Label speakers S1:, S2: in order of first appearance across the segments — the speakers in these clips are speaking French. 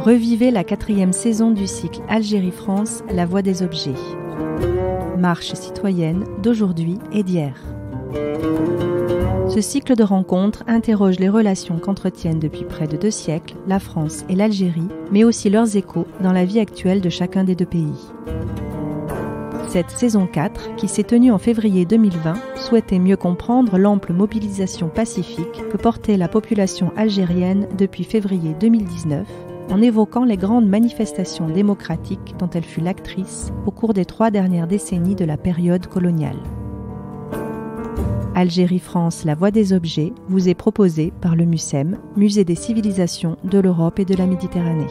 S1: Revivez la 4e saison du cycle Algérie-France, la voix des objets. Marche citoyenne d'aujourd'hui et d'hier. Ce cycle de rencontres interroge les relations qu'entretiennent depuis près de 2 siècles la France et l'Algérie, mais aussi leurs échos dans la vie actuelle de chacun des 2 pays. Cette saison 4, qui s'est tenue en février 2020, souhaitait mieux comprendre l'ample mobilisation pacifique que portait la population algérienne depuis février 2019, en évoquant les grandes manifestations démocratiques dont elle fut l'actrice au cours des 3 dernières décennies de la période coloniale. Algérie-France, la voix des objets, vous est proposée par le MUCEM, Musée des civilisations de l'Europe et de la Méditerranée.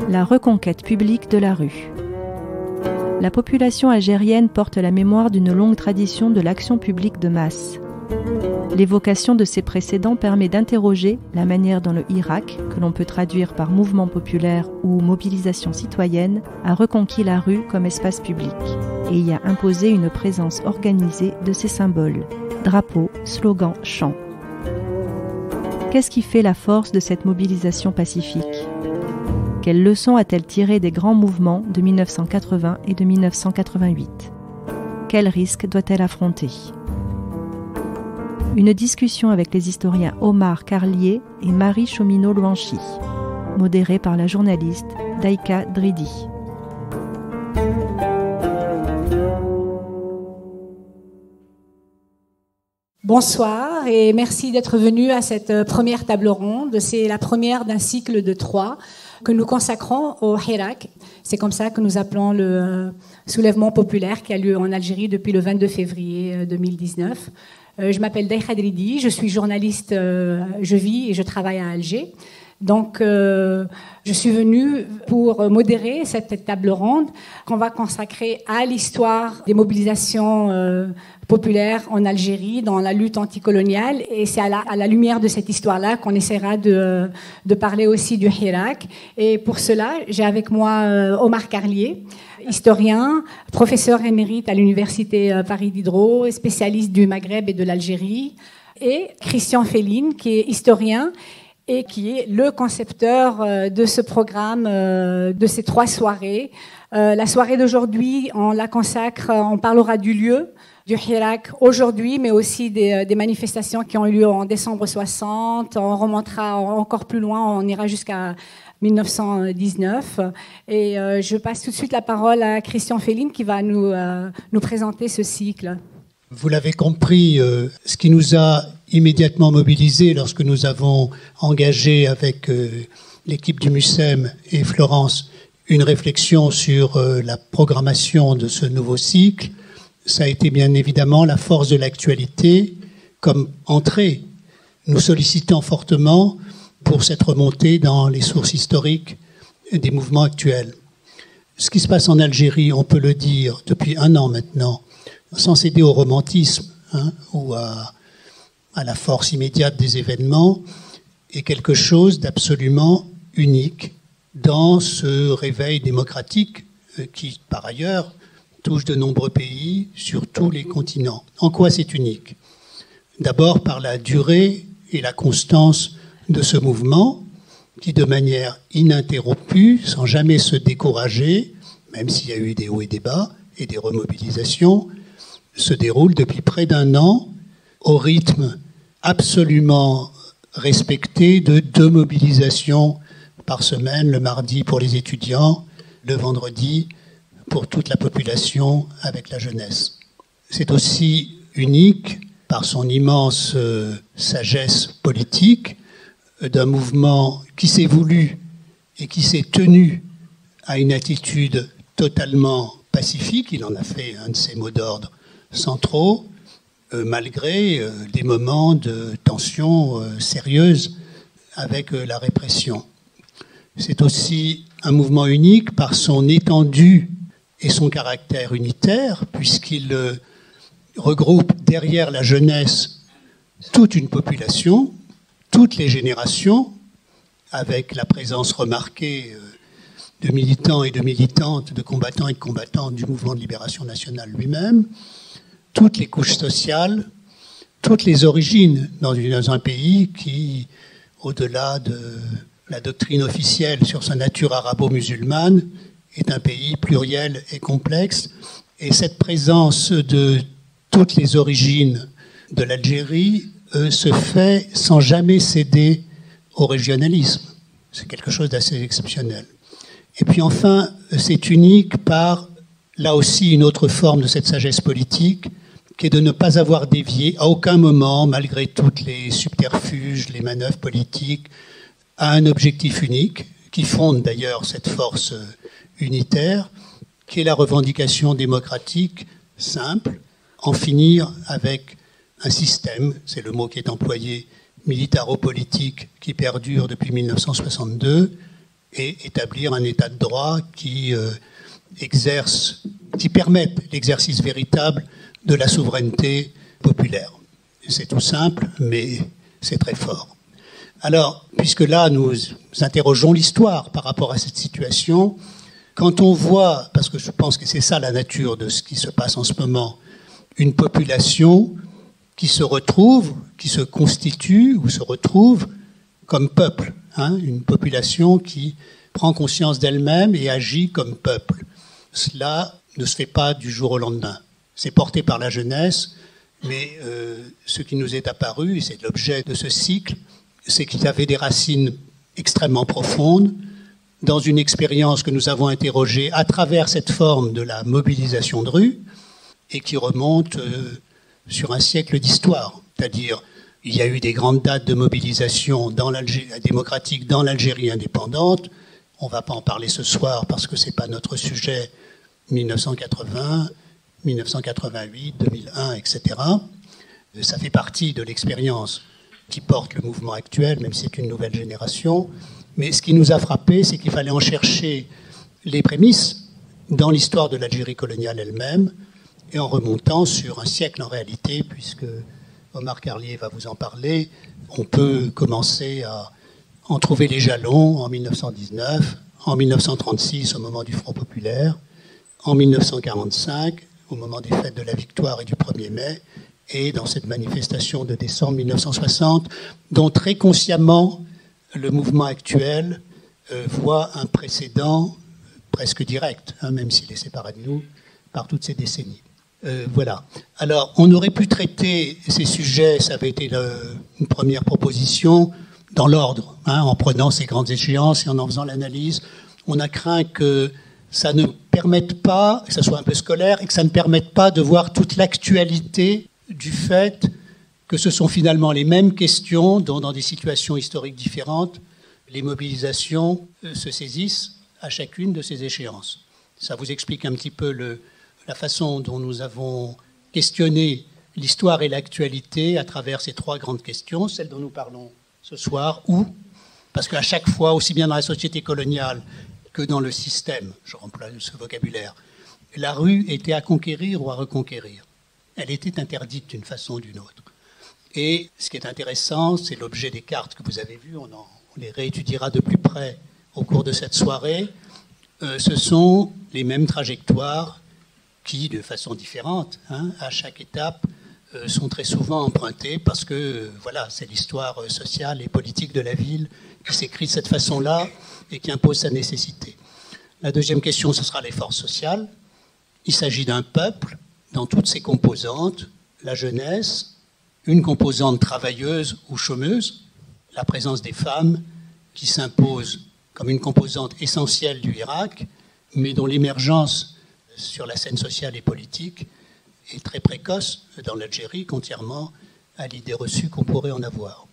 S1: La reconquête publique de la rue. La population algérienne porte la mémoire d'une longue tradition de l'action publique de masse. L'évocation de ces précédents permet d'interroger la manière dont le Hirak, que l'on peut traduire par mouvement populaire ou mobilisation citoyenne, a reconquis la rue comme espace public et y a imposé une présence organisée de ses symboles, drapeaux, slogans, chants. Qu'est-ce qui fait la force de cette mobilisation pacifique ? Quelles leçons a-t-elle tirées des grands mouvements de 1980 et de 1988 ? Quels risques doit-elle affronter ? Une discussion avec les historiens Omar Carlier et Marie Chomino-Louanchi, modérée par la journaliste Daïka Dridi.
S2: Bonsoir et merci d'être venu à cette première table ronde. C'est la première d'un cycle de 3 que nous consacrons au Hirak. C'est comme ça que nous appelons le soulèvement populaire qui a lieu en Algérie depuis le 22 février 2019. Je m'appelle Daïka Dridi, je suis journaliste, je vis et je travaille à Alger. Donc, je suis venue pour modérer cette table ronde qu'on va consacrer à l'histoire des mobilisations populaires en Algérie dans la lutte anticoloniale. Et c'est à la lumière de cette histoire-là qu'on essaiera de parler aussi du Hirak. Et pour cela, j'ai avec moi Omar Carlier, historien, professeur émérite à l'université Paris Diderot, spécialiste du Maghreb et de l'Algérie, et Christian Féline, qui est historien et qui est le concepteur de ce programme, de ces 3 soirées. La soirée d'aujourd'hui, on la consacre, on parlera du lieu, du Hirak aujourd'hui, mais aussi des manifestations qui ont eu lieu en décembre 60. On remontera encore plus loin, on ira jusqu'à 1919. Et je passe tout de suite la parole à Christian Féline qui va nous présenter ce cycle.
S3: Vous l'avez compris, ce qui nous a immédiatement mobilisés lorsque nous avons engagé avec l'équipe du MUCEM et Florence une réflexion sur la programmation de ce nouveau cycle, ça a été bien évidemment la force de l'actualité comme entrée, nous sollicitant fortement pour cette remontée dans les sources historiques des mouvements actuels. Ce qui se passe en Algérie, on peut le dire depuis 1 an maintenant, sans céder au romantisme ou à la force immédiate des événements, est quelque chose d'absolument unique dans ce réveil démocratique qui, par ailleurs, touche de nombreux pays sur tous les continents. En quoi c'est unique ? D'abord par la durée et la constance de ce mouvement qui, de manière ininterrompue, sans jamais se décourager, même s'il y a eu des hauts et des bas et des remobilisations, se déroule depuis près d'1 an au rythme absolument respecté de 2 mobilisations par semaine, le mardi pour les étudiants, le vendredi pour toute la population avec la jeunesse. C'est aussi unique par son immense sagesse politique d'un mouvement qui s'est voulu et qui s'est tenu à une attitude totalement pacifique. Il en a fait un de ses mots d'ordre centraux, malgré des moments de tension sérieuse avec la répression. C'est aussi un mouvement unique par son étendue et son caractère unitaire, puisqu'il regroupe derrière la jeunesse toute une population, toutes les générations, avec la présence remarquée de militants et de militantes, de combattants et de combattantes du mouvement de libération nationale lui-même, toutes les couches sociales, toutes les origines dans un pays qui, au-delà de la doctrine officielle sur sa nature arabo-musulmane, est un pays pluriel et complexe. Et cette présence de toutes les origines de l'Algérie se fait sans jamais céder au régionalisme. C'est quelque chose d'assez exceptionnel. Et puis enfin, c'est unique par, là aussi, une autre forme de cette sagesse politique, qui est de ne pas avoir dévié à aucun moment, malgré toutes les subterfuges, les manœuvres politiques, à un objectif unique, qui fonde d'ailleurs cette force unitaire, qui est la revendication démocratique simple, en finir avec un système, c'est le mot qui est employé, militaro-politique qui perdure depuis 1962, et établir un état de droit qui permette l'exercice véritable de la souveraineté populaire. C'est tout simple, mais c'est très fort. Alors, puisque là, nous interrogeons l'histoire par rapport à cette situation, quand on voit, parce que je pense que c'est ça la nature de ce qui se passe en ce moment, une population qui se retrouve, qui se constitue ou se retrouve comme peuple, une population qui prend conscience d'elle-même et agit comme peuple. Cela ne se fait pas du jour au lendemain. C'est porté par la jeunesse, mais ce qui nous est apparu, et c'est l'objet de ce cycle, c'est qu'il y avait des racines extrêmement profondes dans une expérience que nous avons interrogée à travers cette forme de la mobilisation de rue et qui remonte sur un siècle d'histoire. C'est-à-dire, il y a eu des grandes dates de mobilisation démocratique dans l'Algérie indépendante. On ne va pas en parler ce soir parce que ce n'est pas notre sujet. 1980, 1988, 2001, etc. Ça fait partie de l'expérience qui porte le mouvement actuel, même si c'est une nouvelle génération. Mais ce qui nous a frappé, c'est qu'il fallait en chercher les prémices dans l'histoire de l'Algérie coloniale elle-même, et en remontant sur un siècle en réalité, puisque Omar Carlier va vous en parler, on peut commencer à en trouver les jalons en 1919, en 1936 au moment du Front populaire, en 1945 au moment des fêtes de la Victoire et du 1er mai, et dans cette manifestation de décembre 1960, dont très consciemment le mouvement actuel voit un précédent presque direct, même s'il est séparé de nous par toutes ces décennies. Voilà. Alors, on aurait pu traiter ces sujets, ça avait été une première proposition, dans l'ordre, en prenant ces grandes échéances et en faisant l'analyse. On a craint que ça ne permette pas, que ça soit un peu scolaire, et que ça ne permette pas de voir toute l'actualité du fait que ce sont finalement les mêmes questions dont, dans des situations historiques différentes, les mobilisations se saisissent à chacune de ces échéances. Ça vous explique un petit peu la façon dont nous avons questionné l'histoire et l'actualité à travers ces trois grandes questions, celles dont nous parlons ce soir, où, parce qu'à chaque fois, aussi bien dans la société coloniale que dans le système, je remplis ce vocabulaire, la rue était à conquérir ou à reconquérir. Elle était interdite d'une façon ou d'une autre. Et ce qui est intéressant, c'est l'objet des cartes que vous avez vues, on les réétudiera de plus près au cours de cette soirée. Ce sont les mêmes trajectoires qui, de façon différente, à chaque étape, sont très souvent empruntées parce que voilà, c'est l'histoire sociale et politique de la ville qui s'écrit de cette façon-là et qui impose sa nécessité. La deuxième question, ce sera les forces sociales. Il s'agit d'un peuple dans toutes ses composantes, la jeunesse, une composante travailleuse ou chômeuse, la présence des femmes qui s'impose comme une composante essentielle du Irak, mais dont l'émergence sur la scène sociale et politique est très précoce dans l'Algérie, contrairement à l'idée reçue qu'on pourrait en avoir.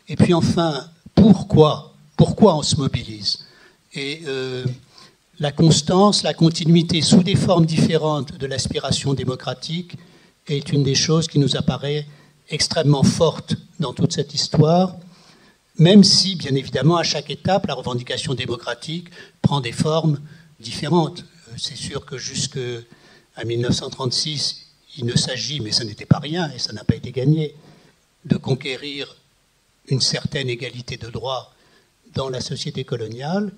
S3: Et puis enfin, pourquoi on se mobilise? Et la constance, la continuité sous des formes différentes de l'aspiration démocratique est une des choses qui nous apparaît extrêmement forte dans toute cette histoire, même si, bien évidemment, à chaque étape, la revendication démocratique prend des formes différentes. C'est sûr que jusqu'à 1936, il ne s'agit, mais ça n'était pas rien, et ça n'a pas été gagné, de conquérir une certaine égalité de droits dans la société coloniale.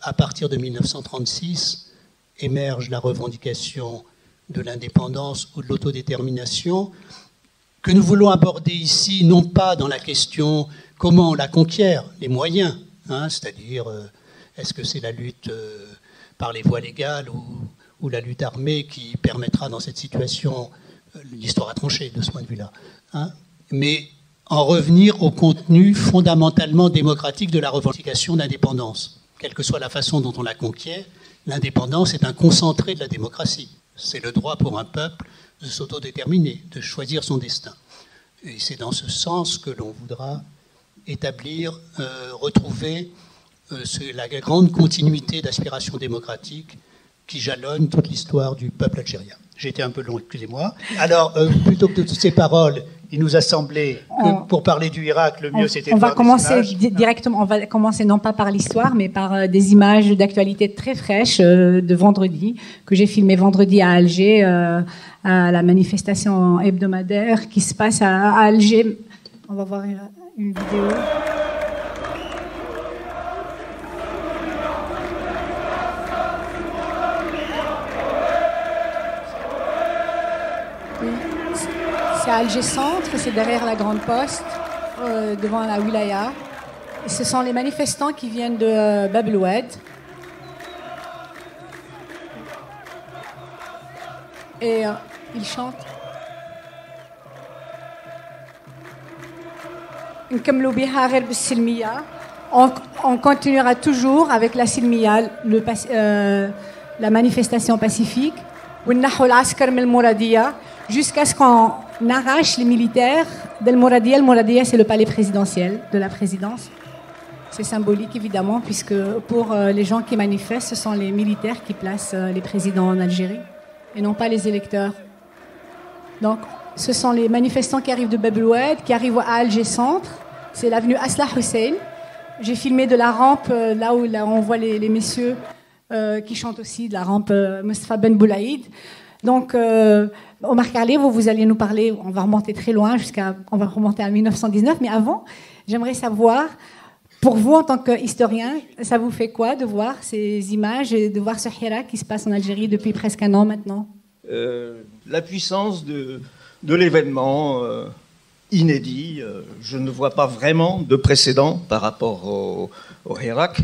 S3: À partir de 1936, émerge la revendication de l'indépendance ou de l'autodétermination, que nous voulons aborder ici, non pas dans la question comment on la conquiert, les moyens, c'est-à-dire est-ce que c'est la lutte par les voies légales ou la lutte armée qui permettra dans cette situation, l'histoire a tranché de ce point de vue-là, mais en revenir au contenu fondamentalement démocratique de la revendication d'indépendance. Quelle que soit la façon dont on la conquiert, l'indépendance est un concentré de la démocratie. C'est le droit pour un peuple de s'autodéterminer, de choisir son destin. Et c'est dans ce sens que l'on voudra établir, retrouver la grande continuité d'aspiration démocratique qui jalonne toute l'histoire du peuple algérien. J'ai été un peu long, excusez-moi. Alors, plutôt que de toutes ces paroles, il nous a semblé que pour parler du Irak, le mieux c'était de voir des images. On va commencer
S2: directement, on va commencer non pas par l'histoire, mais par des images d'actualité très fraîches de vendredi, que j'ai filmé vendredi à Alger, à la manifestation hebdomadaire qui se passe à Alger. On va voir une vidéo. C'est à Alger Centre, c'est derrière la Grande Poste, devant la Wilaya. Et ce sont les manifestants qui viennent de Bab el Oued. Et ils chantent. On continuera toujours avec la Silmiya, la manifestation pacifique. Jusqu'à ce qu'on arrache les militaires d'El Mouradia. El Mouradia, c'est le palais présidentiel de la présidence. C'est symbolique, évidemment, puisque pour les gens qui manifestent, ce sont les militaires qui placent les présidents en Algérie, et non pas les électeurs. Donc, ce sont les manifestants qui arrivent de Bab el Oued, qui arrivent à Alger Centre. C'est l'avenue Aslah Hussein. J'ai filmé de la rampe, là où on voit les messieurs qui chantent aussi, de la rampe Mustafa Ben Boulaïd. Donc, Omar Khalé, vous allez nous parler, on va remonter très loin, on va remonter à 1919, mais avant, j'aimerais savoir, pour vous en tant qu'historien, ça vous fait quoi de voir ces images et de voir ce Hirak qui se passe en Algérie depuis presque un an maintenant?
S4: La puissance de l'événement inédit, je ne vois pas vraiment de précédent par rapport au Hirak,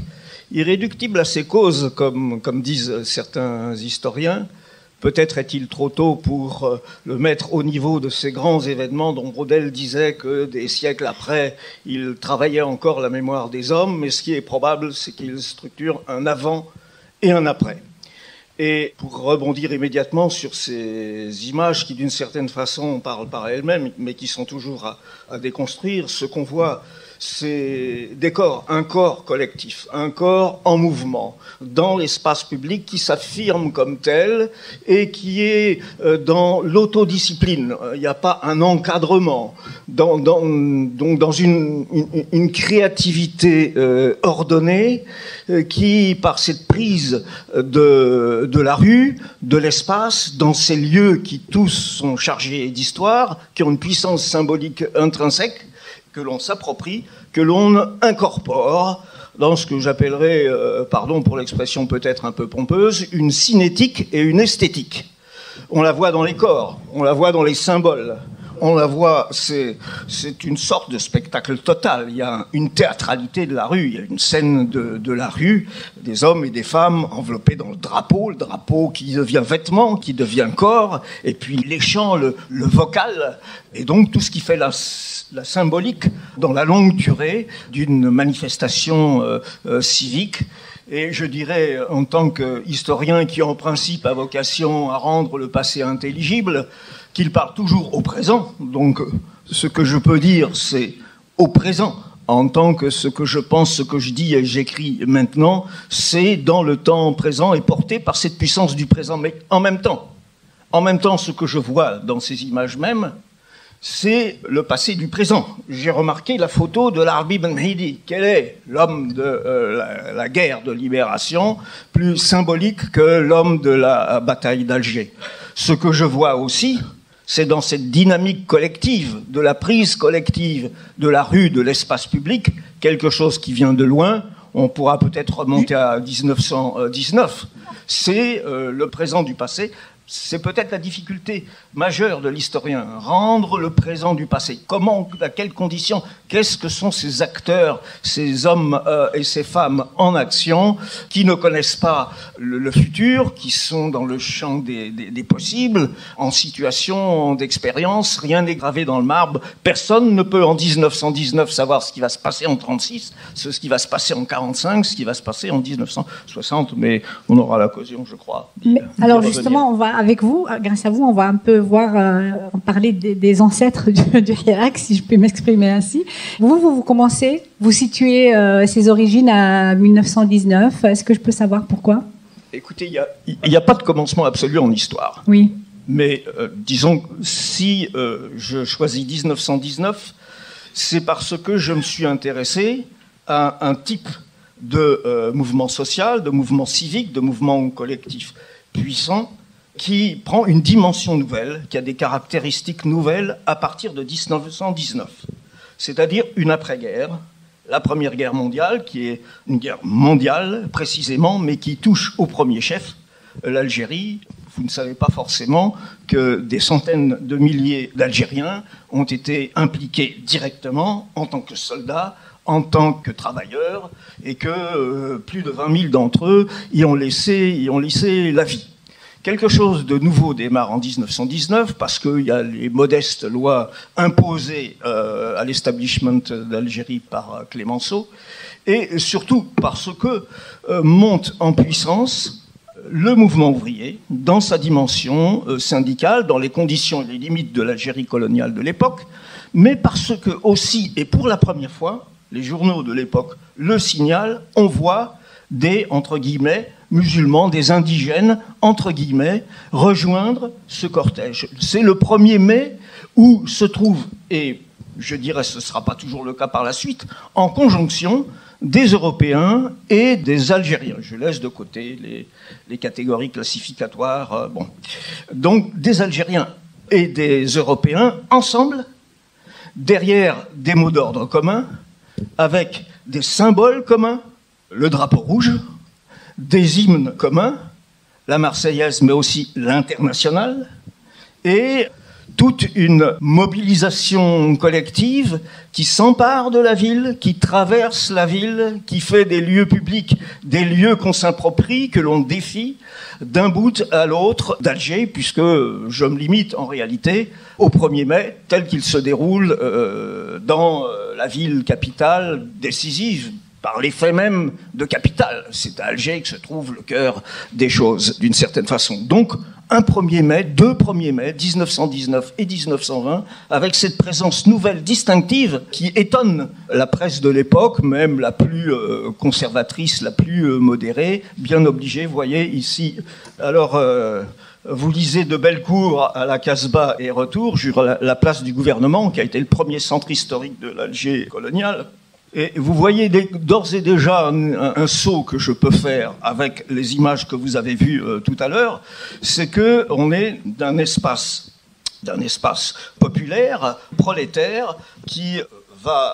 S4: irréductible à ses causes, comme disent certains historiens. Peut-être est-il trop tôt pour le mettre au niveau de ces grands événements dont Braudel disait que des siècles après, il travaillait encore la mémoire des hommes, mais ce qui est probable, c'est qu'il structure un avant et un après. Et pour rebondir immédiatement sur ces images qui, d'une certaine façon, parlent par elles-mêmes, mais qui sont toujours à déconstruire, ce qu'on voit, c'est des corps, un corps collectif, un corps en mouvement, dans l'espace public qui s'affirme comme tel et qui est dans l'autodiscipline. Il n'y a pas un encadrement, donc dans une créativité ordonnée qui, par cette prise de la rue, de l'espace, dans ces lieux qui tous sont chargés d'histoire, qui ont une puissance symbolique intrinsèque, que l'on s'approprie, que l'on incorpore dans ce que j'appellerais, pardon pour l'expression peut-être un peu pompeuse, une cinétique et une esthétique. On la voit dans les corps, on la voit dans les symboles, on la voit, c'est une sorte de spectacle total. Il y a une théâtralité de la rue, il y a une scène de la rue, des hommes et des femmes enveloppés dans le drapeau qui devient vêtement, qui devient corps, et puis les chants, le vocal, et donc tout ce qui fait la symbolique dans la longue durée d'une manifestation civique. Et je dirais, en tant qu'historien qui en principe a vocation à rendre le passé intelligible, qu'il parle toujours au présent. Donc ce que je peux dire, c'est au présent. En tant que ce que je pense, ce que je dis et j'écris maintenant, c'est dans le temps présent et porté par cette puissance du présent. Mais en même temps, ce que je vois dans ces images mêmes, c'est le passé du présent. J'ai remarqué la photo de l'Arbi Ben Mehdi. Quel est l'homme de la guerre de libération plus symbolique que l'homme de la bataille d'Alger? Ce que je vois aussi, c'est dans cette dynamique collective, de la prise collective de la rue, de l'espace public, quelque chose qui vient de loin. On pourra peut-être remonter à 1919. C'est le présent du passé C'est peut-être la difficulté majeure de l'historien, rendre le présent du passé. Comment, à quelles conditions, qu'est-ce que sont ces acteurs, ces hommes et ces femmes en action qui ne connaissent pas le futur, qui sont dans le champ des possibles, en situation d'expérience, rien n'est gravé dans le marbre. Personne ne peut en 1919 savoir ce qui va se passer en 1936, ce qui va se passer en 1945, ce qui va se passer en 1960, mais on aura l'occasion, je crois.
S2: Alors justement, on va avec vous, grâce à vous, on va un peu parler des ancêtres du Hirak, si je peux m'exprimer ainsi. Vous commencez, vous situez ses origines à 1919. Est-ce que je peux savoir pourquoi ?
S4: Écoutez, il n'y a pas de commencement absolu en histoire.
S2: Oui.
S4: Mais disons, si je choisis 1919, c'est parce que je me suis intéressé à un type de mouvement social, de mouvement civique, de mouvement collectif puissant, qui prend une dimension nouvelle, qui a des caractéristiques nouvelles à partir de 1919. C'est-à-dire une après-guerre, la Première Guerre mondiale, qui est une guerre mondiale précisément, mais qui touche au premier chef, l'Algérie. Vous ne savez pas forcément que des centaines de milliers d'Algériens ont été impliqués directement en tant que soldats, en tant que travailleurs, et que plus de 20 000 d'entre eux y ont laissé la vie. Quelque chose de nouveau démarre en 1919 parce qu'il y a les modestes lois imposées à l'establishment d'Algérie par Clémenceau, et surtout parce que monte en puissance le mouvement ouvrier dans sa dimension syndicale, dans les conditions et les limites de l'Algérie coloniale de l'époque, mais parce que aussi, et pour la première fois, les journaux de l'époque le signalent, on voit des, entre guillemets, musulmans, des indigènes, entre guillemets, rejoindre ce cortège. C'est le 1er mai où se trouve, et je dirais ce ne sera pas toujours le cas par la suite, en conjonction des Européens et des Algériens. Je laisse de côté les catégories classificatoires. Bon. Donc des Algériens et des Européens ensemble, derrière des mots d'ordre communs, avec des symboles communs, le drapeau rouge, des hymnes communs, la Marseillaise, mais aussi l'Internationale, et toute une mobilisation collective qui s'empare de la ville, qui traverse la ville, qui fait des lieux publics des lieux qu'on s'approprie, que l'on défie, d'un bout à l'autre d'Alger, puisque je me limite en réalité au 1er mai, tel qu'il se déroule dans la ville capitale décisive, par l'effet même de capitale. C'est à Alger que se trouve le cœur des choses, d'une certaine façon. Donc, un 1er mai, 2 1er mai, 1919 et 1920, avec cette présence nouvelle, distinctive, qui étonne la presse de l'époque, même la plus conservatrice, la plus modérée, bien obligée, vous voyez, ici. Alors, vous lisez de Bellecour à la Casbah et retour, sur la place du gouvernement, qui a été le premier centre historique de l'Alger colonial. Et vous voyez d'ores et déjà un saut que je peux faire avec les images que vous avez vues tout à l'heure, c'est qu'on est d'un espace populaire, prolétaire, qui va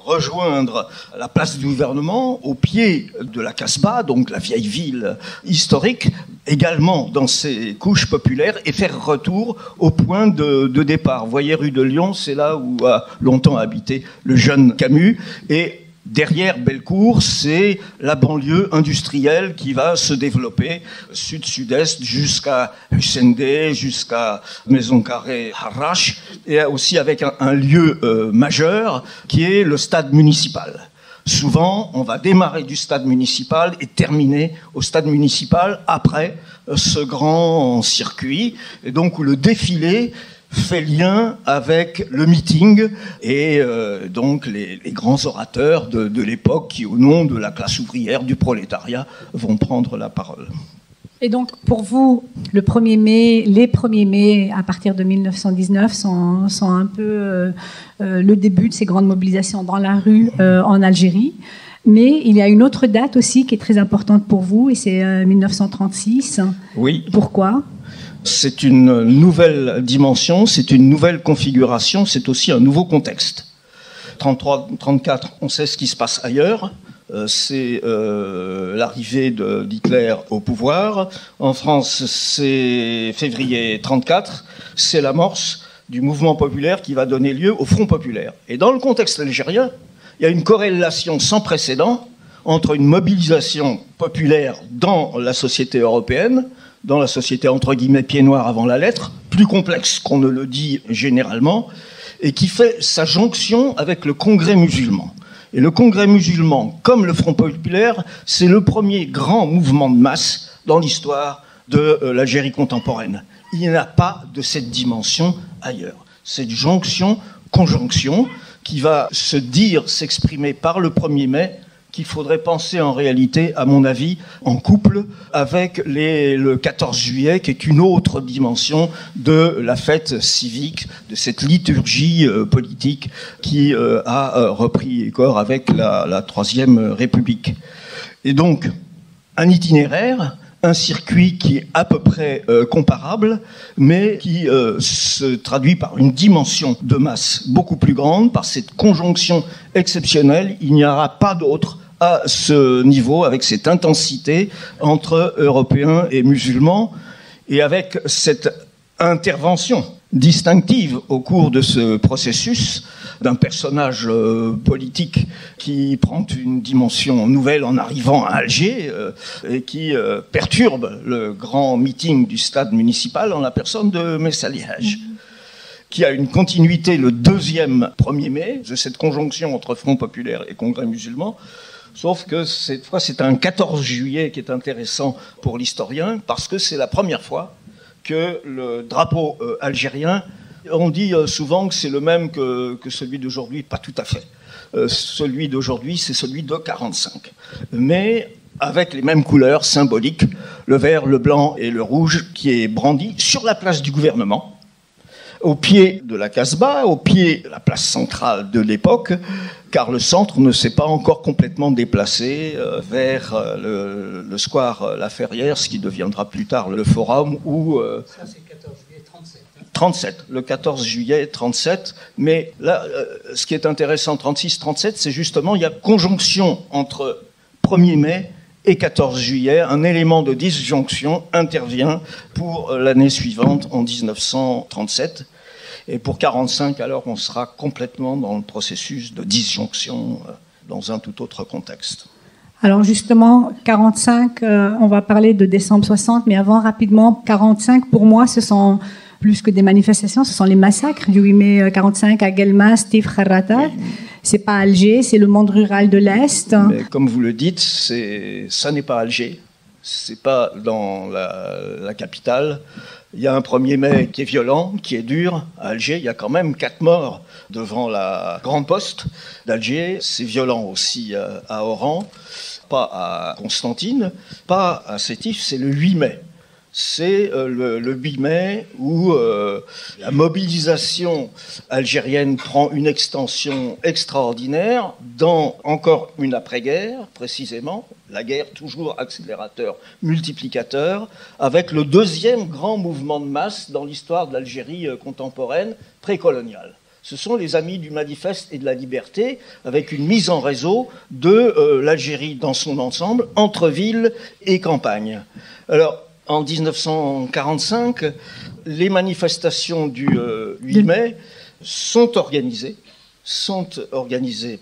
S4: rejoindre la place du gouvernement au pied de la Casbah, donc la vieille ville historique, également dans ses couches populaires, et faire retour au point de départ. Vous voyez, rue de Lyon, c'est là où a longtemps habité le jeune Camus, et derrière Bellecour, c'est la banlieue industrielle qui va se développer sud-sud-est jusqu'à Hussein-Dey, jusqu'à Maison Carrée, Harrach, et aussi avec un lieu majeur qui est le stade municipal. Souvent, on va démarrer du stade municipal et terminer au stade municipal après ce grand circuit, et donc où le défilé fait lien avec le meeting et donc les grands orateurs de l'époque qui, au nom de la classe ouvrière, du prolétariat, vont prendre la parole.
S2: Et donc, pour vous, les 1er mai, à partir de 1919, sont un peu le début de ces grandes mobilisations dans la rue en Algérie. Mais il y a une autre date aussi qui est très importante pour vous, et c'est 1936.
S4: Oui.
S2: Pourquoi ?
S4: C'est une nouvelle dimension, c'est une nouvelle configuration, c'est aussi un nouveau contexte. 33-34, on sait ce qui se passe ailleurs. c'est l'arrivée d'Hitler au pouvoir. En France, c'est février 1934, c'est l'amorce du mouvement populaire qui va donner lieu au Front populaire. Et dans le contexte algérien, il y a une corrélation sans précédent entre une mobilisation populaire dans la société européenne, dans la société entre guillemets pied noir avant la lettre, plus complexe qu'on ne le dit généralement, et qui fait sa jonction avec le Congrès musulman. Et le Congrès musulman, comme le Front populaire, c'est le premier grand mouvement de masse dans l'histoire de l'Algérie contemporaine. Il n'y a pas de cette dimension ailleurs. Cette jonction, conjonction, qui va se dire, s'exprimer par le 1er mai, qu'il faudrait penser en réalité, à mon avis, en couple avec le 14 juillet, qui est une autre dimension de la fête civique, de cette liturgie politique qui a repris corps avec la Troisième République. Et donc, un itinéraire, un circuit qui est à peu près comparable, mais qui se traduit par une dimension de masse beaucoup plus grande, par cette conjonction exceptionnelle. Il n'y aura pas d'autre à ce niveau, avec cette intensité entre Européens et musulmans, et avec cette intervention distinctive au cours de ce processus d'un personnage politique qui prend une dimension nouvelle en arrivant à Alger et qui perturbe le grand meeting du stade municipal en la personne de Messalihaj, qui a une continuité le 2e 1er mai, de cette conjonction entre Front populaire et Congrès musulman. Sauf que cette fois, c'est un 14 juillet qui est intéressant pour l'historien, parce que c'est la première fois que le drapeau algérien, on dit souvent que c'est le même que celui d'aujourd'hui, pas tout à fait. Celui d'aujourd'hui, c'est celui de 1945. Mais avec les mêmes couleurs symboliques, le vert, le blanc et le rouge, qui est brandi sur la place du gouvernement, au pied de la Casbah, au pied de la place centrale de l'époque, car le centre ne s'est pas encore complètement déplacé vers le square La Ferrière, ce qui deviendra plus tard le Forum, où...
S3: Ça, c'est 14 juillet 37.
S4: 37, le 14 juillet 37. Mais là, ce qui est intéressant, 36-37, c'est justement, il y a conjonction entre 1er mai et 14 juillet, un élément de disjonction intervient pour l'année suivante, en 1937. Et pour 1945, alors, on sera complètement dans le processus de disjonction dans un tout autre contexte.
S2: Alors justement, 45, on va parler de décembre 60, mais avant, rapidement, 45, pour moi, ce sont plus que des manifestations, ce sont les massacres du 8 mai 45 à Guelmas, Tif, Kharratat. C'est pas Alger, c'est le monde rural de l'Est.
S4: Mais comme vous le dites, ça n'est pas Alger, c'est pas dans la capitale. Il y a un 1er mai qui est violent, qui est dur. À Alger, il y a quand même 4 morts devant la grande poste d'Alger. C'est violent aussi à Oran, pas à Constantine, pas à Sétif, c'est le 8 mai. C'est le 8 mai où la mobilisation algérienne prend une extension extraordinaire dans encore une après-guerre, précisément, la guerre toujours accélérateur, multiplicateur, avec le 2e grand mouvement de masse dans l'histoire de l'Algérie contemporaine précoloniale. Ce sont les Amis du Manifeste et de la Liberté, avec une mise en réseau de l'Algérie dans son ensemble, entre ville et campagne. Alors, en 1945, les manifestations du 8 mai sont organisées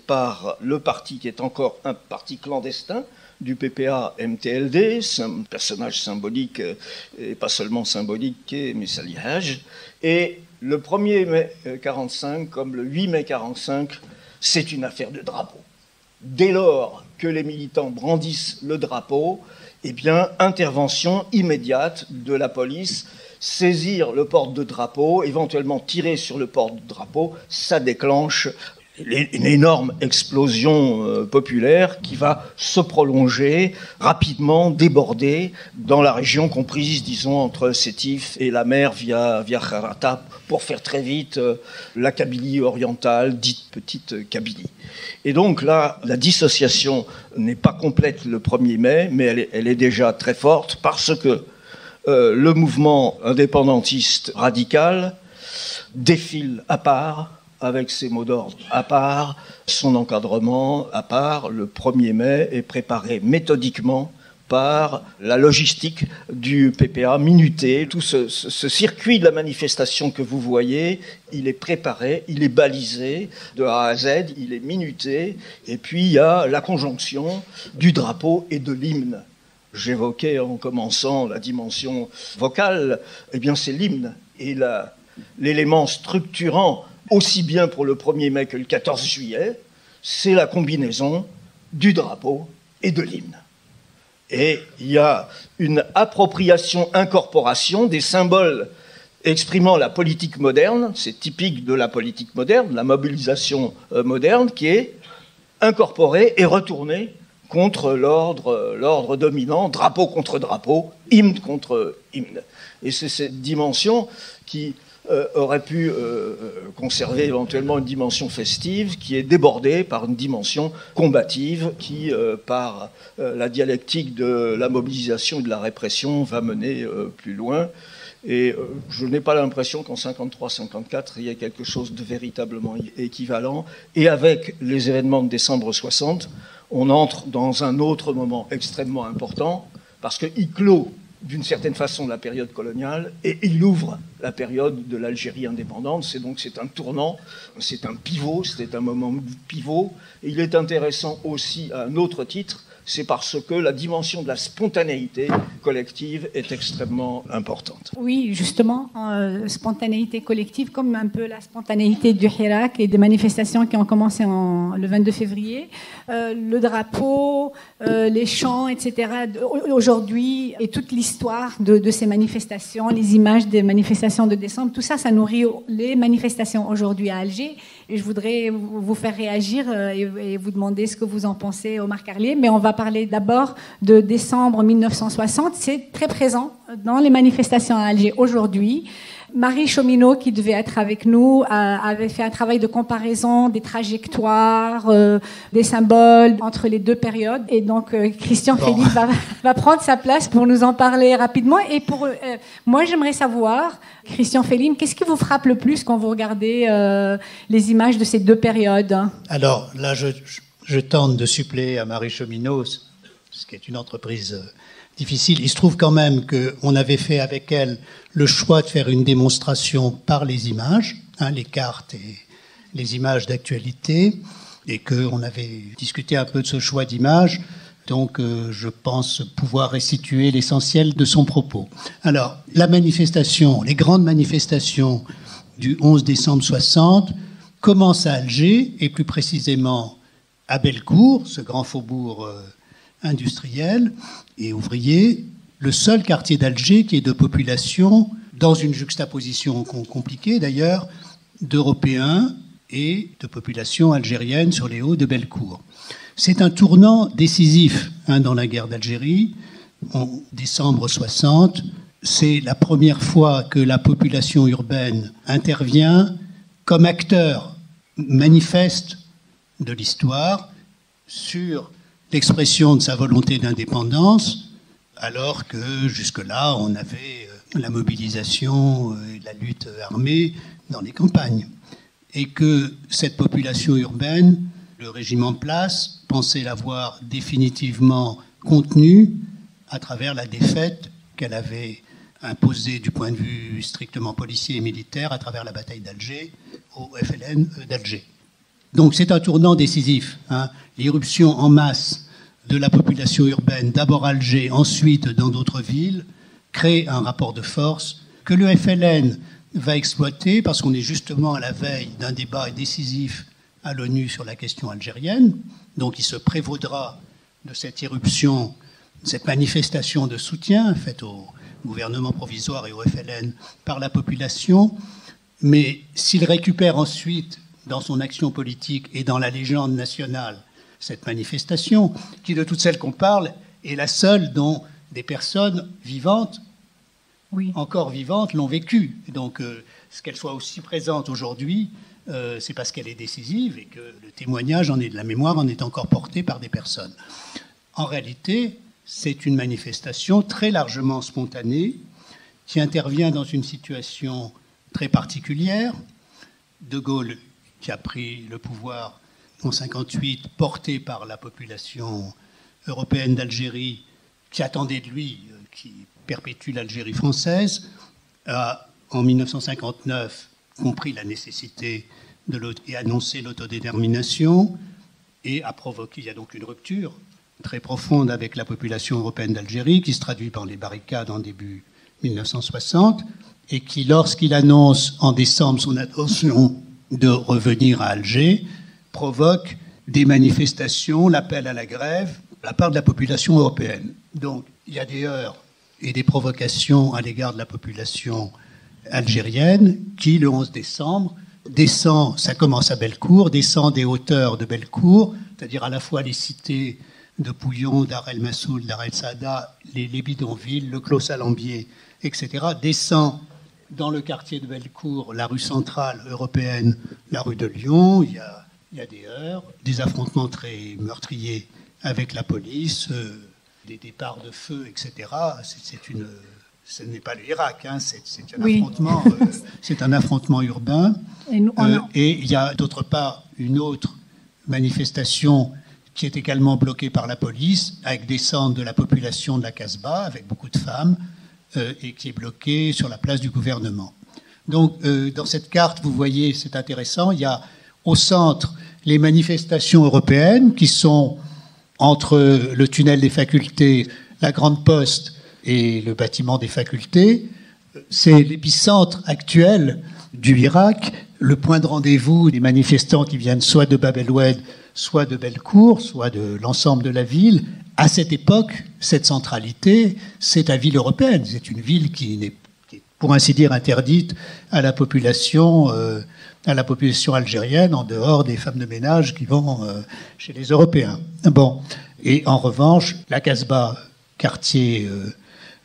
S4: par le parti qui est encore un parti clandestin du PPA-MTLD, c'est un personnage symbolique, et pas seulement symbolique, qui est Messalihaj. Et le 1er mai 1945, comme le 8 mai 1945, c'est une affaire de drapeau. Dès lors que les militants brandissent le drapeau, eh bien, intervention immédiate de la police, saisir le porte-drapeau, éventuellement tirer sur le porte-drapeau, ça déclenche une énorme explosion populaire qui va se prolonger rapidement, déborder dans la région comprise, disons, entre Sétif et la mer via Kharratat, pour faire très vite la Kabylie orientale, dite petite Kabylie. Et donc là, la dissociation n'est pas complète le 1er mai, mais elle est déjà très forte parce que le mouvement indépendantiste radical défile à part avec ses mots d'ordre à part, son encadrement à part. Le 1er mai est préparé méthodiquement par la logistique du PPA minuté. Tout ce circuit de la manifestation que vous voyez, il est préparé, il est balisé de A à Z, il est minuté. Et puis il y a la conjonction du drapeau et de l'hymne. J'évoquais en commençant la dimension vocale, eh bien c'est l'hymne et l'élément structurant, aussi bien pour le 1er mai que le 14 juillet, c'est la combinaison du drapeau et de l'hymne. Et il y a une appropriation-incorporation des symboles exprimant la politique moderne, c'est typique de la politique moderne, la mobilisation moderne, qui est incorporée et retournée contre l'ordre dominant, drapeau contre drapeau, hymne contre hymne. Et c'est cette dimension qui aurait pu conserver éventuellement une dimension festive qui est débordée par une dimension combative qui, par la dialectique de la mobilisation et de la répression, va mener plus loin. Et je n'ai pas l'impression qu'en 53-54, il y ait quelque chose de véritablement équivalent. Et avec les événements de décembre 60, on entre dans un autre moment extrêmement important, parce qu'il clôt d'une certaine façon la période coloniale et il ouvre la période de l'Algérie indépendante. C'est un tournant, c'est un pivot, c'est un moment pivot. Et il est intéressant aussi à un autre titre, c'est parce que la dimension de la spontanéité collective est extrêmement importante.
S2: Oui, justement, spontanéité collective, comme un peu la spontanéité du Hirak et des manifestations qui ont commencé le 22 février. Le drapeau, les chants, etc. Aujourd'hui, et toute l'histoire de ces manifestations, les images des manifestations de décembre, tout ça, ça nourrit les manifestations aujourd'hui à Alger. Et je voudrais vous faire réagir et vous demander ce que vous en pensez, Omar Carlier. Mais on va parler d'abord de décembre 1960. C'est très présent dans les manifestations à Alger aujourd'hui. Marie Chaumineau, qui devait être avec nous, avait fait un travail de comparaison des trajectoires, des symboles entre les deux périodes. Et donc, Christian Félix va prendre sa place pour nous en parler rapidement. Et moi, j'aimerais savoir, Christian Félix, qu'est-ce qui vous frappe le plus quand vous regardez les images de ces deux périodes?
S3: Alors, là, je tente de suppléer à Marie Chaumineau, ce qui est une entreprise difficile. Il se trouve quand même qu'on avait fait avec elle le choix de faire une démonstration par les images, les cartes et les images d'actualité, et qu'on avait discuté un peu de ce choix d'images. Donc, je pense pouvoir restituer l'essentiel de son propos. Alors, la manifestation, les grandes manifestations du 11 décembre 60 commencent à Alger, et plus précisément à Bellecour, ce grand faubourg industriel et ouvrier, le seul quartier d'Alger qui est de population, dans une juxtaposition compliquée d'ailleurs, d'Européens et de population algérienne sur les hauts de Bellecour. C'est un tournant décisif dans la guerre d'Algérie. En décembre 60, c'est la première fois que la population urbaine intervient comme acteur manifeste de l'histoire sur l'expression de sa volonté d'indépendance, alors que jusque-là, on avait la mobilisation et la lutte armée dans les campagnes. Et que cette population urbaine, le régime en place, pensait l'avoir définitivement contenue à travers la défaite qu'elle avait imposée du point de vue strictement policier et militaire à travers la bataille d'Alger au FLN d'Alger. Donc c'est un tournant décisif. L'irruption en masse de la population urbaine, d'abord à Alger, ensuite dans d'autres villes, crée un rapport de force que le FLN va exploiter parce qu'on est justement à la veille d'un débat décisif à l'ONU sur la question algérienne. Donc il se prévaudra de cette irruption, cette manifestation de soutien faite au gouvernement provisoire et au FLN par la population. Mais s'il récupère ensuite dans son action politique et dans la légende nationale cette manifestation, qui de toutes celles qu'on parle est la seule dont des personnes vivantes, encore vivantes, l'ont vécue. Donc, ce qu'elle soit aussi présente aujourd'hui, c'est parce qu'elle est décisive et que le témoignage de la mémoire en est encore porté par des personnes. En réalité, c'est une manifestation très largement spontanée qui intervient dans une situation très particulière. De Gaulle qui a pris le pouvoir en 1958, porté par la population européenne d'Algérie, qui attendait de lui, qui perpétue l'Algérie française, a, en 1959, compris la nécessité et annoncé l'autodétermination, et a provoqué, il y a donc une rupture très profonde avec la population européenne d'Algérie, qui se traduit par les barricades en début 1960, et qui, lorsqu'il annonce en décembre son intention de revenir à Alger, provoque des manifestations, l'appel à la grève de la part de la population européenne. Donc, il y a des heurts et des provocations à l'égard de la population algérienne qui, le 11 décembre, descend, ça commence à Bellecour, descend des hauteurs de Bellecour, c'est-à-dire à la fois les cités de Pouillon, Dar el Massoul, Dar el Saada, les bidonvilles, le Clos Salambier, etc., descend dans le quartier de Bellecour, la rue centrale européenne, la rue de Lyon. Il y a des heurts, des affrontements très meurtriers avec la police, des départs de feu, etc. Ce n'est pas l'Irak, hein, c'est un affrontement, c'est un affrontement urbain. Et il y a d'autre part une autre manifestation qui est également bloquée par la police, avec descente de la population de la Casbah, avec beaucoup de femmes, et qui est bloquée sur la place du gouvernement. Donc, dans cette carte, vous voyez, c'est intéressant, il y a au centre les manifestations européennes qui sont entre le tunnel des facultés, la Grande Poste et le bâtiment des facultés. C'est l'épicentre actuel du Irak, le point de rendez-vous des manifestants qui viennent soit de Bab el-Oued, soit de Bellecour, soit de l'ensemble de la ville. À cette époque, cette centralité, c'est la ville européenne. C'est une ville qui est, pour ainsi dire, interdite à la population algérienne, en dehors des femmes de ménage qui vont chez les Européens. Bon. Et en revanche, la Casbah, quartier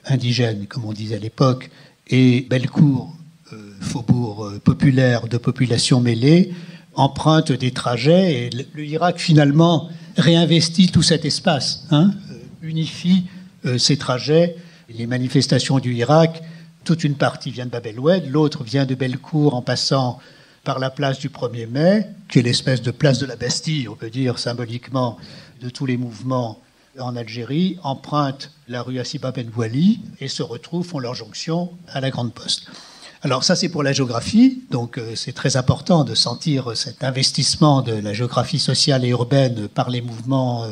S3: indigène, comme on disait à l'époque, et Bellecour, faubourg populaire de population mêlée, empruntent des trajets, et le Irak, finalement, réinvestit tout cet espace, unifie ces trajets. Les manifestations du Irak, toute une partie vient de Bab el-Oued, l'autre vient de Bellecour en passant par la place du 1er mai, qui est l'espèce de place de la Bastille, on peut dire symboliquement, de tous les mouvements en Algérie, empruntent la rue Assiba Ben Wali et se retrouvent, font leur jonction à la Grande Poste. Alors ça, c'est pour la géographie, donc c'est très important de sentir cet investissement de la géographie sociale et urbaine par les mouvements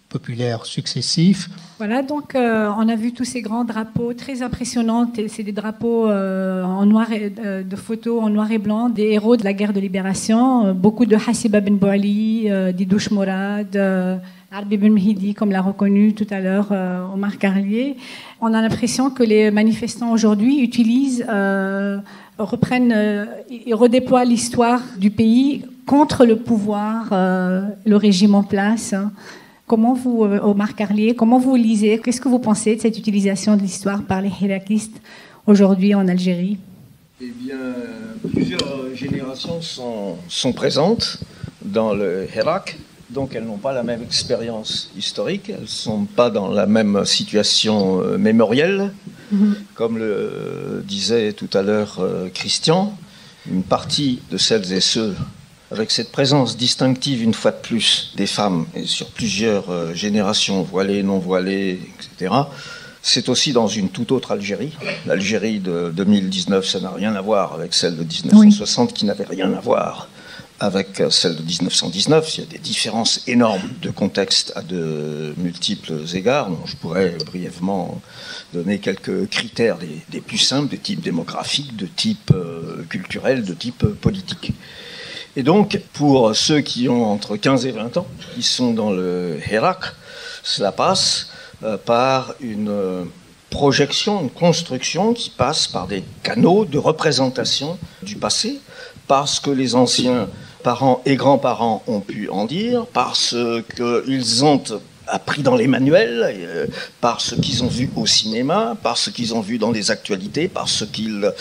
S3: populaires successifs.
S2: Voilà, donc on a vu tous ces grands drapeaux très impressionnants. C'est des drapeaux en noir de photos en noir et blanc, des héros de la guerre de libération, beaucoup de Hassiba Ben Bouali, Didouche Mourad, Arbi Ben Mhidi, comme l'a reconnu tout à l'heure Omar Carlier. On a l'impression que les manifestants aujourd'hui utilisent, reprennent et redéploient l'histoire du pays contre le pouvoir, le régime en place. Comment vous, Omar Carlier, comment vous lisez, qu'est-ce que vous pensez de cette utilisation de l'histoire par les hirakistes aujourd'hui en Algérie?
S4: Eh bien, plusieurs générations sont présentes dans le Hirak. Donc elles n'ont pas la même expérience historique, elles ne sont pas dans la même situation mémorielle. Comme le disait tout à l'heure Christian, une partie de celles et ceux avec cette présence distinctive une fois de plus des femmes, et sur plusieurs générations, voilées, non voilées, etc., c'est aussi dans une toute autre Algérie. L'Algérie de 2019, ça n'a rien à voir avec celle de 1960, qui n'avait rien à voir avec celle de 1919, il y a des différences énormes de contexte à de multiples égards. Je pourrais brièvement donner quelques critères des plus simples, de type démographique, de type culturel, de type politique. Et donc, pour ceux qui ont entre 15 et 20 ans, qui sont dans le Hirak, cela passe par une projection, une construction qui passe par des canaux de représentation du passé, parce que les anciens parents et grands-parents ont pu en dire, parce qu'ils ont appris dans les manuels, par ce qu'ils ont vu au cinéma, par ce qu'ils ont vu dans les actualités, par ce qu'ils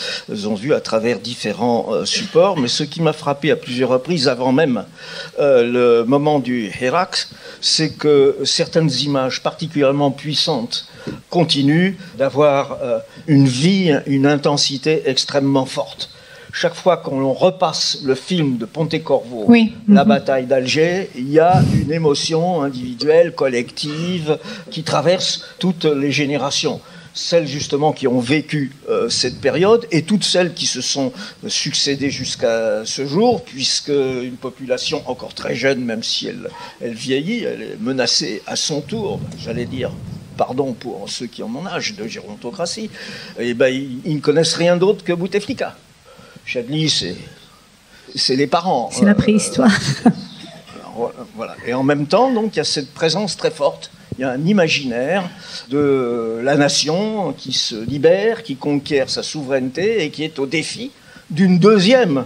S4: ont vu à travers différents supports. Mais ce qui m'a frappé à plusieurs reprises, avant même le moment du Hirak, c'est que certaines images particulièrement puissantes continuent d'avoir une vie, une intensité extrêmement forte. chaque fois qu'on repasse le film de Pontecorvo,
S2: Oui.
S4: la bataille d'Alger, il y a une émotion individuelle, collective, qui traverse toutes les générations. Celles justement qui ont vécu cette période et toutes celles qui se sont succédées jusqu'à ce jour, puisque une population encore très jeune, même si elle vieillit, elle est menacée à son tour, j'allais dire, pardon pour ceux qui ont mon âge, de gérontocratie, et ben, ils ne connaissent rien d'autre que Bouteflika. Chadli, c'est les parents.
S2: C'est la préhistoire.
S4: Voilà. Et en même temps, donc, il y a cette présence très forte. Il y a un imaginaire de la nation qui se libère, qui conquiert sa souveraineté et qui est au défi d'une deuxième.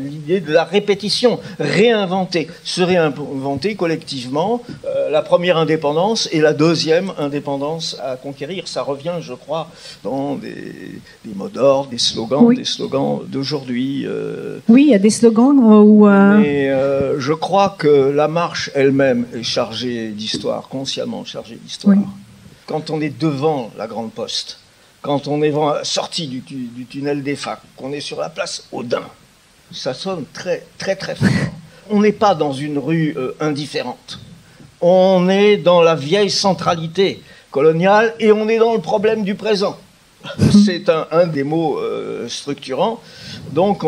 S4: L'idée de la répétition, réinventer, se réinventer collectivement la première indépendance et la deuxième indépendance à conquérir. Ça revient, je crois, dans des mots d'ordre, des slogans d'aujourd'hui.
S2: Oui, il y a des slogans où...
S4: Mais je crois que la marche elle-même est chargée d'histoire, consciemment chargée d'histoire. Oui. Quand on est devant la Grande Poste, quand on est sorti du tunnel des Facs, qu'on est sur la place Odin, ça sonne très, très, très fort. On n'est pas dans une rue indifférente. On est dans la vieille centralité coloniale et on est dans le problème du présent. C'est un des mots structurants. Donc,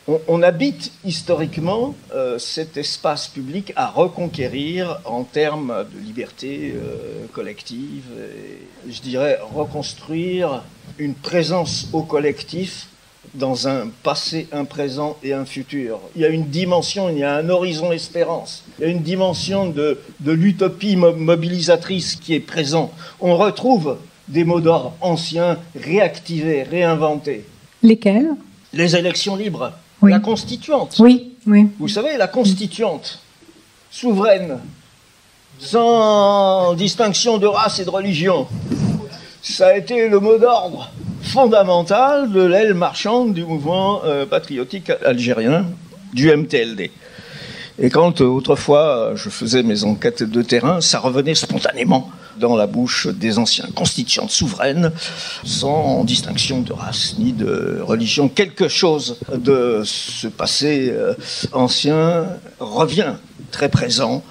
S4: on habite historiquement cet espace public à reconquérir en termes de liberté collective. Et, je dirais reconstruire une présence au collectif dans un passé, un présent et un futur. Il y a une dimension, il y a un horizon espérance. Il y a une dimension de l'utopie mobilisatrice qui est présent. On retrouve des mots d'ordre anciens, réactivés, réinventés.
S2: Lesquels ?
S4: Les élections libres,
S2: oui.
S4: La constituante.
S2: Oui, oui.
S4: Vous savez, la constituante, souveraine, sans distinction de race et de religion. Ça a été le mot d'ordre fondamental de l'aile marchande du mouvement patriotique algérien, du MTLD. Et quand autrefois je faisais mes enquêtes de terrain, ça revenait spontanément dans la bouche des anciens constituantes souveraines, sans distinction de race ni de religion. Quelque chose de ce passé ancien revient très présent,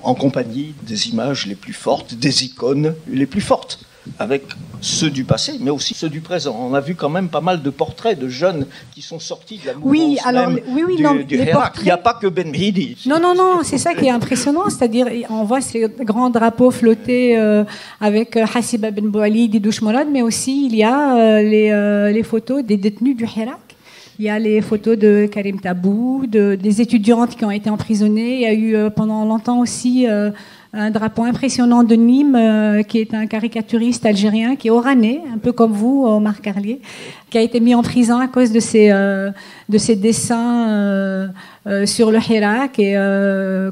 S4: en compagnie des images les plus fortes, des icônes les plus fortes, avec ceux du passé, mais aussi ceux du présent. On a vu quand même pas mal de portraits de jeunes qui sont sortis de la mouvance du Hirak. Il n'y a pas que Ben Mhidi.
S2: Non, c'est ça qui est impressionnant, c'est-à-dire on voit ces grands drapeaux flotter avec Hassiba Ben Boualid et Douche Morad, mais aussi il y a les photos des détenus du Hirak. Il y a les photos de Karim Tabou, des étudiantes qui ont été emprisonnées. Il y a eu pendant longtemps aussi un drapeau impressionnant de Nîmes, qui est un caricaturiste algérien, qui est oranais, un peu comme vous, Omar Carlier, qui a été mis en prison à cause de ses dessins sur le Hirak et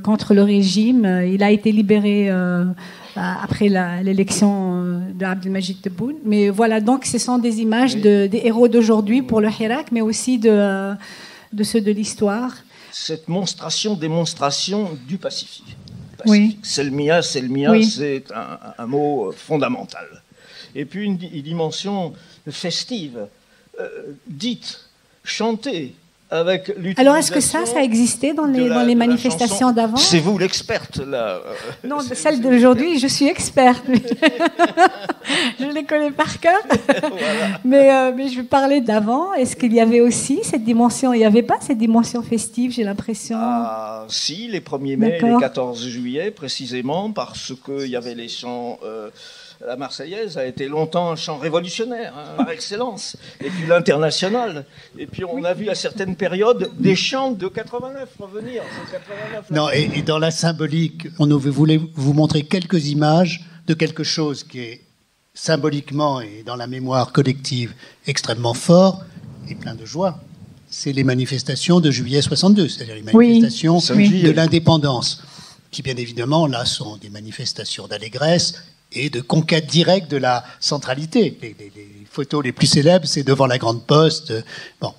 S2: contre le régime. Il a été libéré après l'élection de Abdelmajid Tebboune. Mais voilà, donc ce sont des images des héros d'aujourd'hui pour le Hirak, mais aussi de ceux de l'histoire.
S4: Cette démonstration du Pacifique.
S2: Oui.
S4: Selmia,
S2: oui.
S4: C'est un mot fondamental. Et puis une dimension festive, dite, chantée, avec l'utilisation.
S2: Alors est-ce que ça existait dans les manifestations d'avant ?
S4: C'est vous l'experte, là.
S2: Non, celle d'aujourd'hui, je suis experte. Je les connais par cœur. Voilà. Mais je vais parler d'avant. Est-ce qu'il y avait aussi cette dimension ? Il n'y avait pas cette dimension festive, j'ai l'impression.
S4: Ah, si, les 1er mai et les 14 juillet, précisément, parce qu'il y avait les chants... La Marseillaise a été longtemps un chant révolutionnaire, par excellence. Et puis l'international. Et puis on a vu à certaines périodes des chants de 89 revenir. 89,
S3: non, et dans la symbolique, on voulait vous montrer quelques images de quelque chose qui est symboliquement et dans la mémoire collective extrêmement fort et plein de joie. C'est les manifestations de juillet 62, c'est-à-dire les manifestations de l'indépendance, qui bien évidemment là sont des manifestations d'allégresse et de conquête directe de la centralité. Les photos les plus célèbres, c'est devant la Grande Poste. Bon.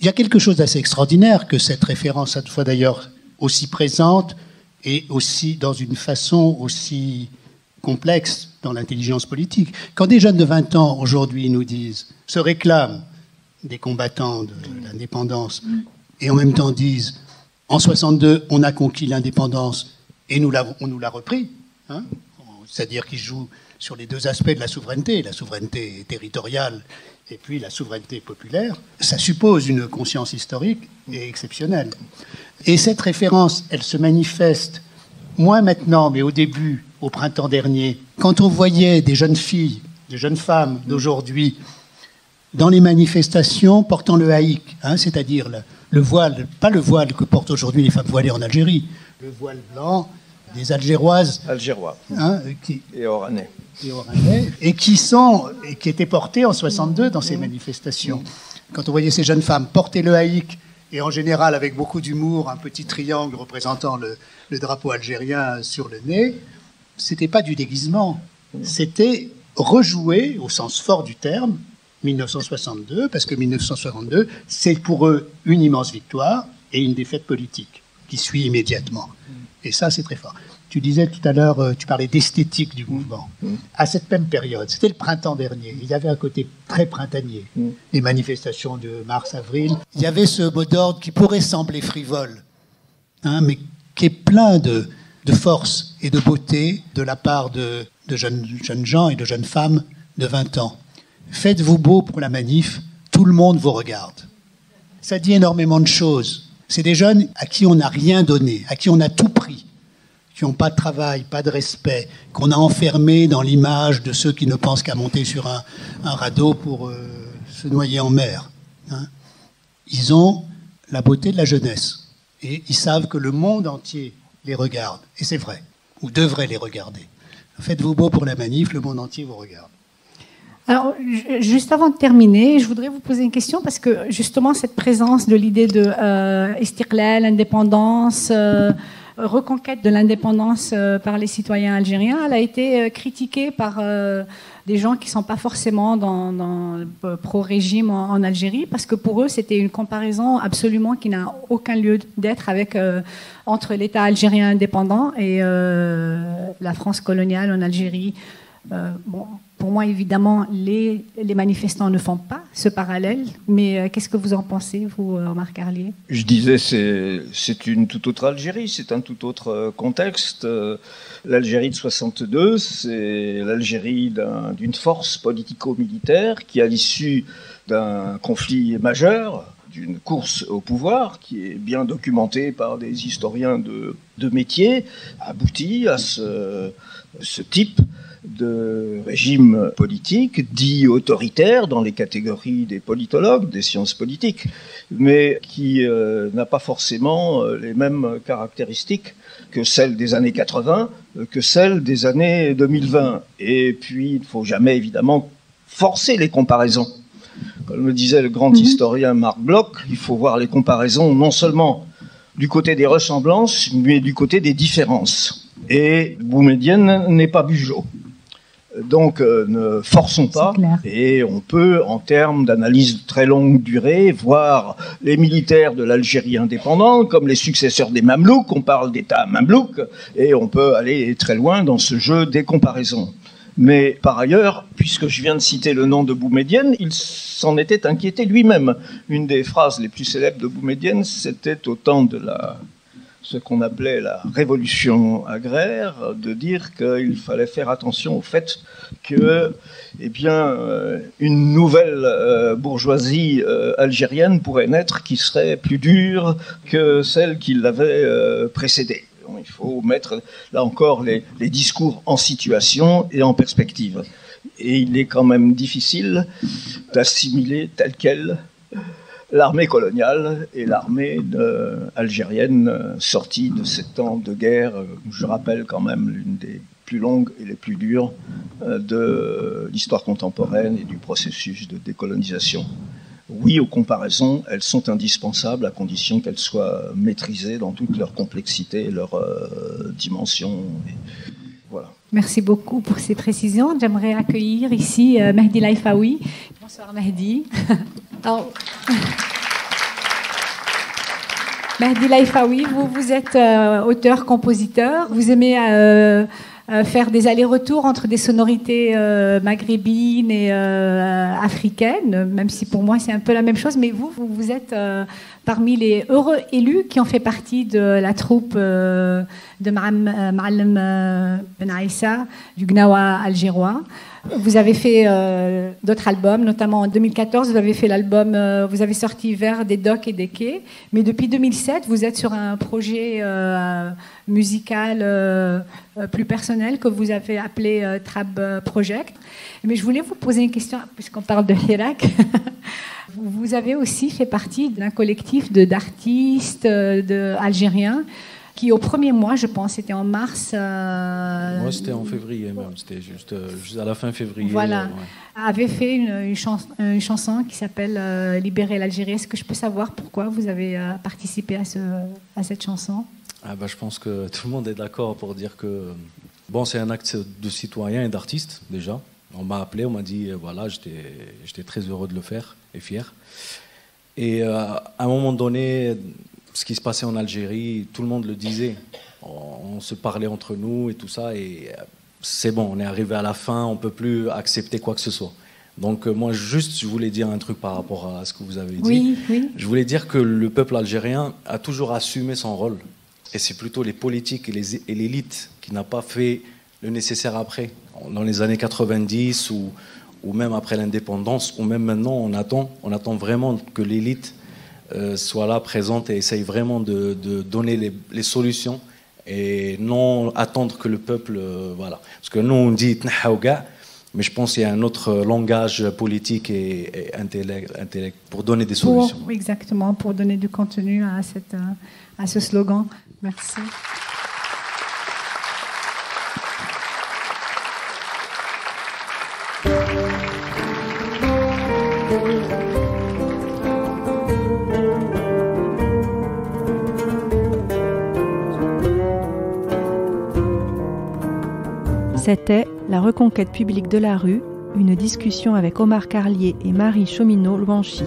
S3: Il y a quelque chose d'assez extraordinaire que cette référence, cette fois d'ailleurs aussi présente et aussi dans une façon aussi complexe dans l'intelligence politique. Quand des jeunes de 20 ans aujourd'hui nous disent, se réclament des combattants de l'indépendance et en même temps disent en 62 on a conquis l'indépendance et on nous l'a repris, hein, c'est-à-dire qu'ils jouent sur les deux aspects de la souveraineté territoriale et puis la souveraineté populaire, ça suppose une conscience historique et exceptionnelle. Et cette référence, elle se manifeste moins maintenant, mais au début, au printemps dernier, quand on voyait des jeunes filles, des jeunes femmes d'aujourd'hui dans les manifestations portant le haïk, hein, c'est-à-dire le voile, pas le voile que portent aujourd'hui les femmes voilées en Algérie, le voile blanc des Algéroises, hein,
S4: et Oranais,
S3: et qui étaient portées en 62 dans ces manifestations. Quand on voyait ces jeunes femmes porter le haïk, et en général avec beaucoup d'humour, un petit triangle représentant le drapeau algérien sur le nez, c'était pas du déguisement, c'était rejouer au sens fort du terme 1962, parce que 1962, c'est pour eux une immense victoire et une défaite politique qui suit immédiatement. Et ça, c'est très fort. Tu disais tout à l'heure, tu parlais d'esthétique du mouvement. À cette même période, c'était le printemps dernier, il y avait un côté très printanier. Les manifestations de mars-avril, il y avait ce mot d'ordre qui pourrait sembler frivole, hein, mais qui est plein de force et de beauté de la part de jeunes gens et de jeunes femmes de 20 ans. Faites-vous beau pour la manif, tout le monde vous regarde. Ça dit énormément de choses. C'est des jeunes à qui on n'a rien donné, à qui on a tout pris, qui n'ont pas de travail, pas de respect, qu'on a enfermés dans l'image de ceux qui ne pensent qu'à monter sur un radeau pour se noyer en mer. Hein. Ils ont la beauté de la jeunesse et ils savent que le monde entier les regarde. Et c'est vrai, ou devrait les regarder. Faites-vous beau pour la manif, le monde entier vous regarde.
S2: Alors, juste avant de terminer, je voudrais vous poser une question parce que justement cette présence de l'idée de istiqlal, indépendance, reconquête de l'indépendance par les citoyens algériens, elle a été critiquée par des gens qui ne sont pas forcément dans le pro-régime en Algérie, parce que pour eux, c'était une comparaison absolument qui n'a aucun lieu d'être entre l'État algérien indépendant et la France coloniale en Algérie. Bon, pour moi, évidemment, les manifestants ne font pas ce parallèle, mais qu'est-ce que vous en pensez, vous, Omar Carlier ?
S4: Je disais, c'est une toute autre Algérie, c'est un tout autre contexte. L'Algérie de 62, c'est l'Algérie d'une force politico-militaire qui, à l'issue d'un conflit majeur, d'une course au pouvoir, qui est bien documentée par des historiens de métier, aboutit à ce type de régime politique dit autoritaire dans les catégories des politologues, des sciences politiques, mais qui n'a pas forcément les mêmes caractéristiques que celles des années 80, que celles des années 2020. Et puis, il ne faut jamais, évidemment, forcer les comparaisons. Comme le disait le grand historien Marc Bloch, il faut voir les comparaisons non seulement du côté des ressemblances, mais du côté des différences. Et Boumedienne n'est pas Bugeaud. Donc ne forçons pas, et on peut, en termes d'analyse de très longue durée, voir les militaires de l'Algérie indépendante comme les successeurs des Mamelouks, on parle d'État Mamelouk, et on peut aller très loin dans ce jeu des comparaisons. Mais par ailleurs, puisque je viens de citer le nom de Boumedienne, il s'en était inquiété lui-même. Une des phrases les plus célèbres de Boumedienne, c'était au temps de ce qu'on appelait la révolution agraire, de dire qu'il fallait faire attention au fait que, une nouvelle bourgeoisie algérienne pourrait naître qui serait plus dure que celle qui l'avait précédée. Il faut mettre, là encore, les discours en situation et en perspective. Et il est quand même difficile d'assimiler telle quelle l'armée coloniale et l'armée algérienne sortie de ces temps de guerre, je rappelle quand même l'une des plus longues et les plus dures de l'histoire contemporaine et du processus de décolonisation. Oui, aux comparaisons, elles sont indispensables à condition qu'elles soient maîtrisées dans toute leur complexité et leur dimension. Voilà.
S2: Merci beaucoup pour ces précisions. J'aimerais accueillir ici Mehdi Laifaoui. Bonsoir Mehdi. Alors, Mehdi Laifaoui, vous êtes auteur-compositeur. Vous aimez faire des allers-retours entre des sonorités maghrébines et africaines, même si pour moi c'est un peu la même chose, mais vous êtes parmi les heureux élus qui ont fait partie de la troupe de Ma'alem Ben Aïssa du Gnawa algérois. Vous avez fait d'autres albums, notamment en 2014, vous avez fait l'album, vous avez sorti Vers des docks et des quais, mais depuis 2007, vous êtes sur un projet musical plus personnel que vous avez appelé Trab Project. Mais je voulais vous poser une question, puisqu'on parle de Hirak. Vous avez aussi fait partie d'un collectif d'artistes algériens qui au premier mois, je pense, c'était en mars.
S5: Moi, c'était en février même, c'était juste à la fin février.
S2: Voilà, avait fait une chanson qui s'appelle Libérer l'Algérie. Est-ce que je peux savoir pourquoi vous avez participé à cette chanson?
S5: Je pense que tout le monde est d'accord pour dire que bon, c'est un acte de citoyen et d'artiste déjà. On m'a appelé, on m'a dit voilà, j'étais très heureux de le faire et fier. Et à un moment donné, ce qui se passait en Algérie, tout le monde le disait. On se parlait entre nous et tout ça, et c'est bon, on est arrivé à la fin, on ne peut plus accepter quoi que ce soit. Donc moi, je voulais dire un truc par rapport à ce que vous avez dit.
S2: Oui.
S5: Je voulais dire que le peuple algérien a toujours assumé son rôle. Et c'est plutôt les politiques et l'élite qui n'a pas fait le nécessaire après. Dans les années 90 ou même après l'indépendance, ou même maintenant, on attend vraiment que l'élite soit là, présente, et essaye vraiment de donner les solutions et non attendre que le peuple... voilà. Parce que nous, on dit « tnahaouga », mais je pense qu'il y a un autre langage politique et intellect pour donner des solutions.
S2: Exactement, pour donner du contenu à ce slogan. Merci.
S1: C'était La reconquête publique de la rue, une discussion avec Omar Carlier et Marie Chaumineau-Louanchi.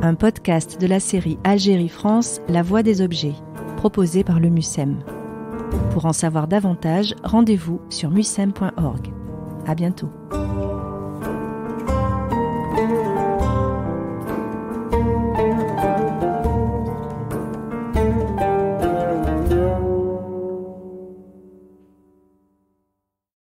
S1: Un podcast de la série Algérie-France, La Voix des objets, proposé par le MUCEM. Pour en savoir davantage, rendez-vous sur mucem.org. À bientôt.